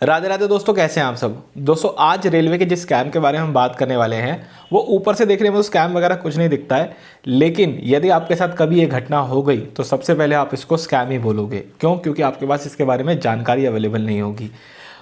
राधे राधे दोस्तों, कैसे हैं आप सब। दोस्तों आज रेलवे के जिस स्कैम के बारे में हम बात करने वाले हैं वो ऊपर से देखने में तो स्कैम वगैरह कुछ नहीं दिखता है, लेकिन यदि आपके साथ कभी ये घटना हो गई तो सबसे पहले आप इसको स्कैम ही बोलोगे। क्यों? क्योंकि आपके पास इसके बारे में जानकारी अवेलेबल नहीं होगी।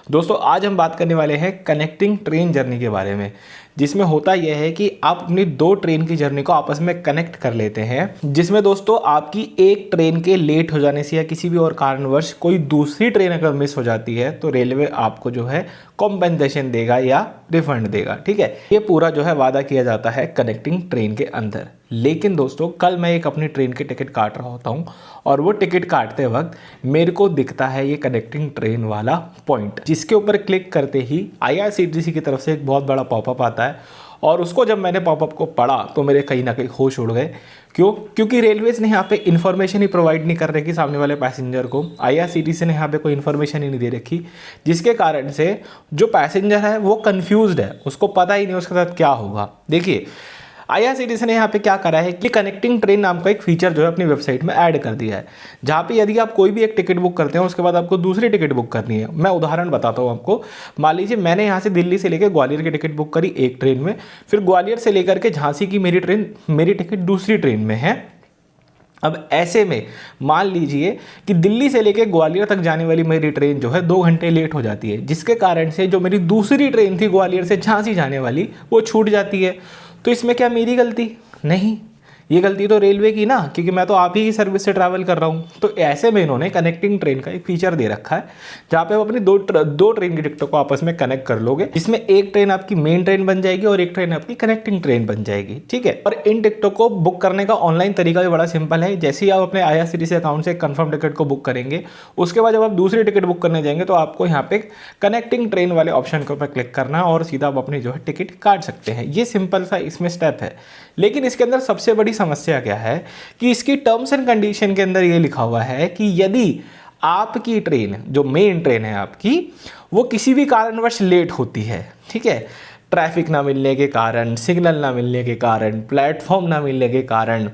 दोस्तों आज हम बात करने वाले हैं कनेक्टिंग ट्रेन जर्नी के बारे में, जिसमें होता यह है कि आप अपनी दो ट्रेन की जर्नी को आपस में कनेक्ट कर लेते हैं, जिसमें दोस्तों आपकी एक ट्रेन के लेट हो जाने से या किसी भी और कारणवश कोई दूसरी ट्रेन अगर मिस हो जाती है तो रेलवे आपको जो है कॉम्पेंसेशन देगा या रिफंड देगा। ठीक है, ये पूरा जो है वादा किया जाता है कनेक्टिंग ट्रेन के अंदर। लेकिन दोस्तों कल मैं एक अपनी ट्रेन की टिकट काट रहा होता हूँ और वो टिकट काटते वक्त मेरे को दिखता है ये कनेक्टिंग ट्रेन वाला पॉइंट, जिसके ऊपर क्लिक करते ही IRCTC की तरफ से एक बहुत बड़ा पॉपअप आता है। और उसको जब मैंने पॉपअप को पढ़ा तो मेरे कहीं ना कहीं होश उड़ गए। क्यों? क्योंकि रेलवेज ने यहाँ पे इन्फॉर्मेशन ही प्रोवाइड नहीं कर रखी सामने वाले पैसेंजर को। IRCTC ने यहाँ पे कोई इन्फॉर्मेशन ही नहीं दे रखी, जिसके कारण से जो पैसेंजर है वो कंफ्यूज्ड है, उसको पता ही नहीं उसके साथ क्या होगा। देखिए IRCTC ने यहाँ पे क्या करा है कि कनेक्टिंग ट्रेन नाम का एक फीचर जो है अपनी वेबसाइट में ऐड कर दिया है, जहाँ पे यदि आप कोई भी एक टिकट बुक करते हैं उसके बाद आपको दूसरी टिकट बुक करनी है। मैं उदाहरण बताता हूँ आपको। मान लीजिए मैंने यहाँ से दिल्ली से लेकर ग्वालियर की टिकट बुक करी एक ट्रेन में, फिर ग्वालियर से लेकर के झांसी की मेरी टिकट दूसरी ट्रेन में है। अब ऐसे में मान लीजिए कि दिल्ली से लेकर ग्वालियर तक जाने वाली मेरी ट्रेन जो है 2 घंटे लेट हो जाती है, जिसके कारण से जो मेरी दूसरी ट्रेन थी ग्वालियर से झांसी जाने वाली वो छूट जाती है। तो इसमें क्या मेरी गलती? नहीं, ये गलती तो रेलवे की ना, क्योंकि मैं तो आप ही की सर्विस से ट्रैवल कर रहा हूँ। तो ऐसे में इन्होंने कनेक्टिंग ट्रेन का एक फीचर दे रखा है, जहाँ पे आप अपनी दो ट्रेन की टिकटों को आपस में कनेक्ट कर लोगे, जिसमें एक ट्रेन आपकी मेन ट्रेन बन जाएगी और एक ट्रेन आपकी कनेक्टिंग ट्रेन बन जाएगी। ठीक है, और इन टिकटों को बुक करने का ऑनलाइन तरीका भी बड़ा सिंपल है। जैसे ही आप अपने IRCTC अकाउंट से कंफर्म टिकट को बुक करेंगे, उसके बाद जब आप दूसरी टिकट बुक करने जाएंगे तो आपको यहाँ पे कनेक्टिंग ट्रेन वाले ऑप्शन के ऊपर क्लिक करना है और सीधा आप अपनी जो है टिकट काट सकते हैं। ये सिंपल सा इसमें स्टेप है। लेकिन इसके अंदर सबसे बड़ी समस्या क्या है कि इसकी टर्म्स एंड कंडीशन के अंदर ये लिखा हुआ है कि यदि आपकी ट्रेन, जो मेन ट्रेन है आपकी, वो किसी भी कारणवश लेट होती है, ठीक है, ट्रैफिक ना मिलने के कारण, सिग्नल ना मिलने के कारण, प्लेटफॉर्म ना मिलने के कारण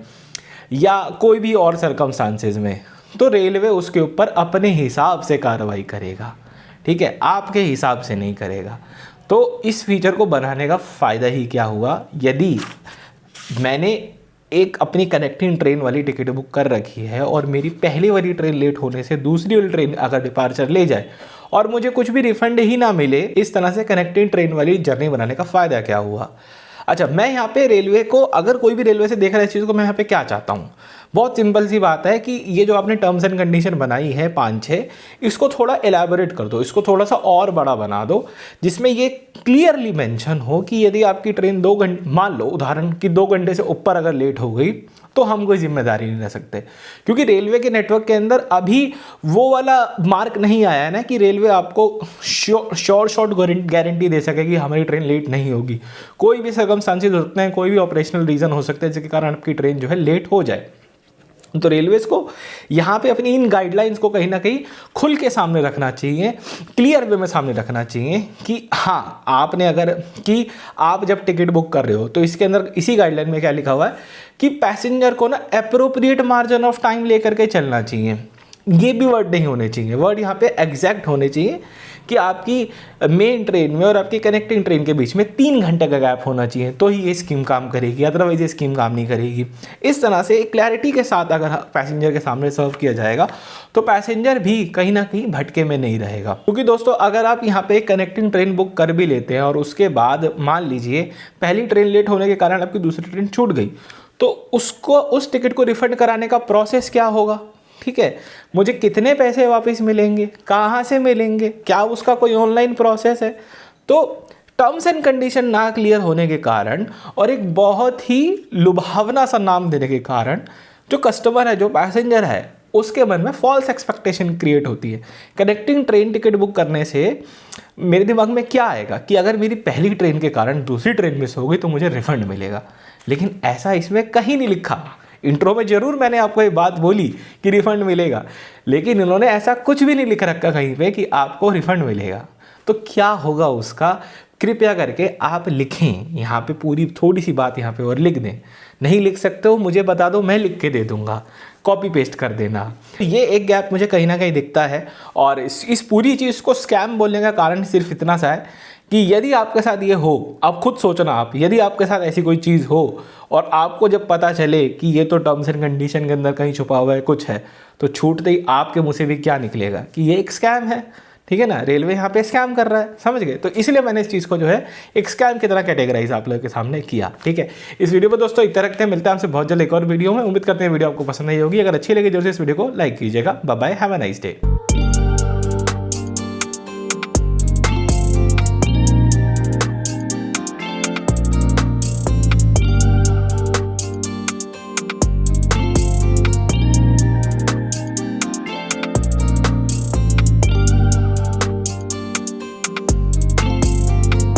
या कोई भी और सर्कमस्टांसेस में, तो रेलवे उसके ऊपर अपने हिसाब से कार्रवाई करेगा। ठीक है, आपके हिसाब से नहीं करेगा। तो इस फीचर को बनाने का फ़ायदा ही क्या हुआ? यदि मैंने एक अपनी कनेक्टिंग ट्रेन वाली टिकट बुक कर रखी है और मेरी पहली वाली ट्रेन लेट होने से दूसरी वाली ट्रेन अगर डिपार्चर ले जाए और मुझे कुछ भी रिफंड ही ना मिले, इस तरह से कनेक्टिंग ट्रेन वाली जर्नी बनाने का फ़ायदा क्या हुआ? अच्छा, मैं यहाँ पे रेलवे को, अगर कोई भी रेलवे से देख रहा है इस चीज़ को, मैं यहाँ पे क्या चाहता हूँ? बहुत सिंपल सी बात है कि ये जो आपने टर्म्स एंड कंडीशन बनाई है 5-6, इसको थोड़ा एलैबोरेट कर दो, इसको थोड़ा सा और बड़ा बना दो, जिसमें ये क्लियरली मेंशन हो कि यदि आपकी ट्रेन 2 घंटे, मान लो उदाहरण कि 2 घंटे से ऊपर अगर लेट हो गई तो हम कोई जिम्मेदारी नहीं ले सकते। क्योंकि रेलवे के नेटवर्क के अंदर अभी वो वाला मार्क नहीं आया है ना कि रेलवे आपको शॉर्ट गारंटी दे सके कि हमारी ट्रेन लेट नहीं होगी। कोई भी सर्कमस्टांसेस हो सकते हैं, कोई भी ऑपरेशनल रीज़न हो सकते हैं जिसके कारण आपकी ट्रेन जो है लेट हो जाए। तो रेलवेज को यहाँ पे अपनी इन गाइडलाइंस को कहीं ना कहीं खुल के सामने रखना चाहिए, क्लियर वे में सामने रखना चाहिए कि हाँ, आपने अगर कि आप जब टिकट बुक कर रहे हो तो इसके अंदर इसी गाइडलाइन में क्या लिखा हुआ है कि पैसेंजर को ना एप्रोप्रिएट मार्जिन ऑफ टाइम लेकर के चलना चाहिए। ये भी वर्ड नहीं होने चाहिए, वर्ड यहाँ पे एग्जैक्ट होने चाहिए कि आपकी मेन ट्रेन में और आपकी कनेक्टिंग ट्रेन के बीच में 3 घंटे का गैप होना चाहिए, तो ही ये स्कीम काम करेगी, अदरवाइज ये स्कीम काम नहीं करेगी। इस तरह से एक क्लैरिटी के साथ अगर पैसेंजर के सामने सर्व किया जाएगा तो पैसेंजर भी कहीं ना कहीं भटके में नहीं रहेगा। क्योंकि दोस्तों अगर आप यहाँ पे एक कनेक्टिंग ट्रेन बुक कर भी लेते हैं और उसके बाद मान लीजिए पहली ट्रेन लेट होने के कारण आपकी दूसरी ट्रेन छूट गई, तो उसको, उस टिकट को रिफंड कराने का प्रोसेस क्या होगा? ठीक है, मुझे कितने पैसे वापस मिलेंगे, कहाँ से मिलेंगे, क्या उसका कोई ऑनलाइन प्रोसेस है? तो टर्म्स एंड कंडीशन ना क्लियर होने के कारण और एक बहुत ही लुभावना सा नाम देने के कारण जो कस्टमर है, जो पैसेंजर है, उसके मन में फॉल्स एक्सपेक्टेशन क्रिएट होती है। कनेक्टिंग ट्रेन टिकट बुक करने से मेरे दिमाग में क्या आएगा कि अगर मेरी पहली ट्रेन के कारण दूसरी ट्रेन मिस हो गई तो मुझे रिफंड मिलेगा, लेकिन ऐसा इसमें कहीं नहीं लिखा। इंट्रो में जरूर मैंने आपको ये बात बोली कि रिफंड मिलेगा, लेकिन इन्होंने ऐसा कुछ भी नहीं लिख रखा कहीं पे कि आपको रिफंड मिलेगा। तो क्या होगा उसका? कृपया करके आप लिखें, यहाँ पे पूरी थोड़ी सी बात यहाँ पे और लिख दें नहीं लिख सकते हो मुझे बता दो, मैं लिख के दे दूंगा, कॉपी पेस्ट कर देना। ये एक गैप मुझे कहीं ना कहीं दिखता है। और इस पूरी चीज़ को स्कैम बोलने का कारण सिर्फ इतना सा है कि यदि आपके साथ ये हो, आप खुद सोचना, आप यदि आपके साथ ऐसी कोई चीज़ हो और आपको जब पता चले कि ये तो टर्म्स एंड कंडीशन के अंदर कहीं छुपा हुआ है, कुछ है, तो छूटते ही आपके मुंह से भी क्या निकलेगा कि ये एक स्कैम है। ठीक है ना, रेलवे यहाँ पे स्कैम कर रहा है, समझ गए। तो इसलिए मैंने इस चीज़ को जो है एक स्कैम की तरह कैटेगराइज आप लोगों के सामने किया। ठीक है, इस वीडियो पर दोस्तों इतना रखते हैं, मिलते हैं आपसे बहुत जल्द एक और वीडियो में। उम्मीद करते हैं वीडियो आपको पसंद आई होगी। अगर अच्छी लगी जरूर से इस वीडियो को लाइक कीजिएगा। Bye bye, have a nice day.